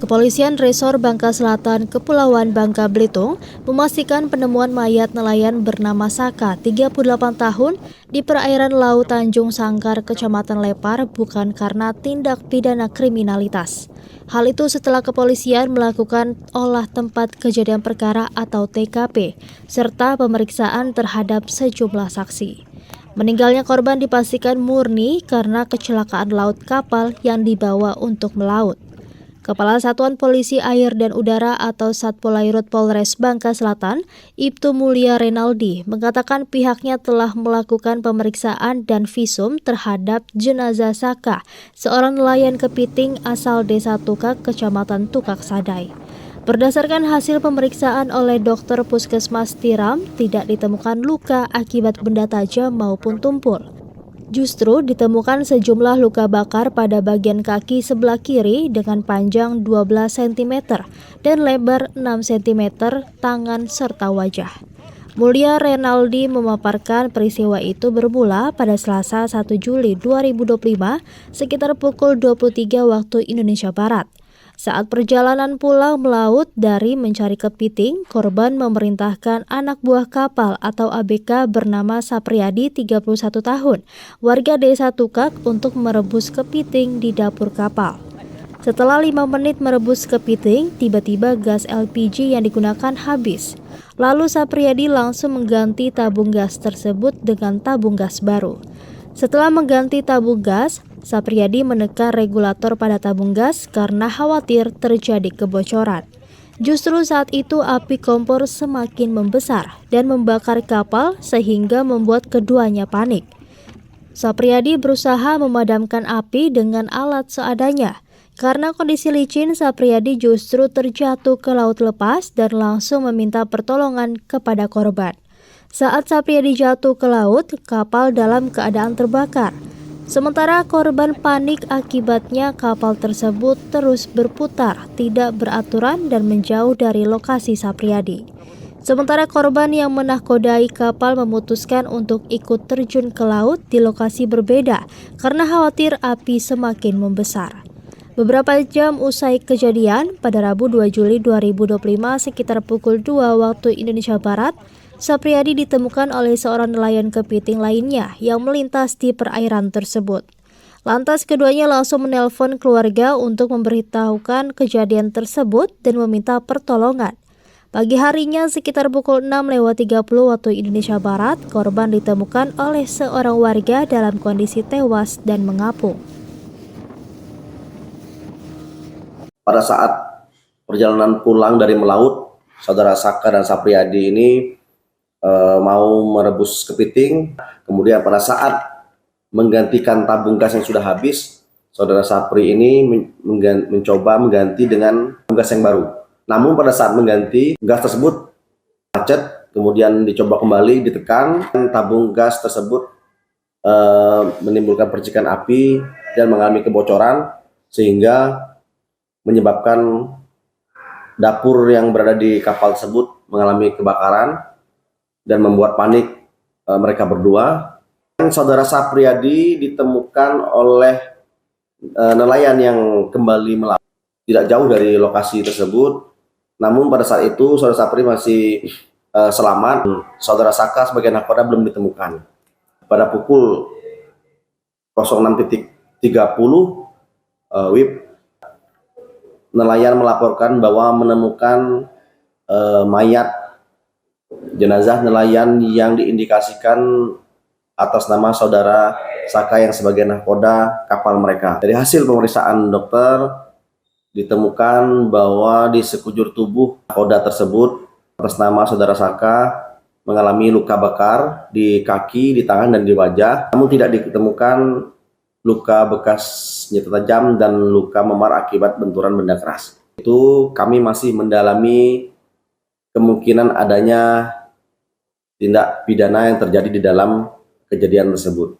Kepolisian Resor Bangka Selatan, Kepulauan Bangka Belitung, memastikan penemuan mayat nelayan bernama Saka, 38 tahun, di perairan Laut Tanjung Sangkar, Kecamatan Lepar, bukan karena tindak pidana kriminalitas. Hal itu setelah kepolisian melakukan olah tempat kejadian perkara atau TKP, serta pemeriksaan terhadap sejumlah saksi. Meninggalnya korban dipastikan murni karena kecelakaan laut kapal yang dibawa untuk melaut. Kepala Satuan Polisi Air dan Udara atau Satpolairut Polres Bangka Selatan, Ibtu Mulia Renaldi, mengatakan pihaknya telah melakukan pemeriksaan dan visum terhadap jenazah Saka, seorang nelayan kepiting asal Desa Tukak, Kecamatan Tukak Sadai. Berdasarkan hasil pemeriksaan oleh dokter Puskesmas Tiram, tidak ditemukan luka akibat benda tajam maupun tumpul. Justru ditemukan sejumlah luka bakar pada bagian kaki sebelah kiri dengan panjang 12 cm dan lebar 6 cm tangan serta wajah. Mulia Renaldi memaparkan peristiwa itu bermula pada Selasa 1 Juli 2025 sekitar pukul 23 waktu Indonesia Barat. Saat perjalanan pulang melaut dari mencari kepiting, korban memerintahkan anak buah kapal atau ABK bernama Sapriyadi 31 tahun, warga Desa Tukak untuk merebus kepiting di dapur kapal. Setelah 5 menit merebus kepiting, tiba-tiba gas LPG yang digunakan habis. Lalu Sapriyadi langsung mengganti tabung gas tersebut dengan tabung gas baru. Setelah mengganti tabung gas, Sapriyadi menekan regulator pada tabung gas karena khawatir terjadi kebocoran. Justru saat itu api kompor semakin membesar dan membakar kapal sehingga membuat keduanya panik. Sapriyadi berusaha memadamkan api dengan alat seadanya. Karena kondisi licin, Sapriyadi justru terjatuh ke laut lepas dan langsung meminta pertolongan kepada korban. Saat Sapriyadi jatuh ke laut, kapal dalam keadaan terbakar. Sementara korban panik akibatnya kapal tersebut terus berputar, tidak beraturan dan menjauh dari lokasi Sapriyadi. Sementara korban yang menahkodai kapal memutuskan untuk ikut terjun ke laut di lokasi berbeda karena khawatir api semakin membesar. Beberapa jam usai kejadian, pada Rabu 2 Juli 2025 sekitar pukul 2 waktu Indonesia Barat, Sapriyadi ditemukan oleh seorang nelayan kepiting lainnya yang melintas di perairan tersebut. Lantas keduanya langsung menelpon keluarga untuk memberitahukan kejadian tersebut dan meminta pertolongan. Pagi harinya sekitar pukul 6.30 waktu Indonesia Barat, korban ditemukan oleh seorang warga dalam kondisi tewas dan mengapung. Pada saat perjalanan pulang dari melaut, saudara Saka dan Sapriyadi ini mau merebus kepiting. Kemudian pada saat menggantikan tabung gas yang sudah habis, saudara Sapri ini mencoba mengganti dengan tabung gas yang baru. Namun pada saat mengganti, gas tersebut macet, kemudian dicoba kembali ditekan, tabung gas tersebut menimbulkan percikan api dan mengalami kebocoran sehingga menyebabkan dapur yang berada di kapal tersebut mengalami kebakaran dan membuat panik mereka berdua. Saudara Sapriyadi ditemukan oleh nelayan yang kembali melaut tidak jauh dari lokasi tersebut. Namun pada saat itu saudara Sapri masih selamat. Saudara Saka sebagai nakoda belum ditemukan. Pada pukul 06.30 WIB, nelayan melaporkan bahwa menemukan mayat jenazah nelayan yang diindikasikan atas nama saudara Saka yang sebagai nahkoda kapal mereka. Dari hasil pemeriksaan dokter ditemukan bahwa di sekujur tubuh nahkoda tersebut atas nama saudara Saka mengalami luka bakar di kaki, di tangan dan di wajah. Namun tidak ditemukan luka bekas senjata tajam dan luka memar akibat benturan benda keras. Itu kami masih mendalami kemungkinan adanya tindak pidana yang terjadi di dalam kejadian tersebut.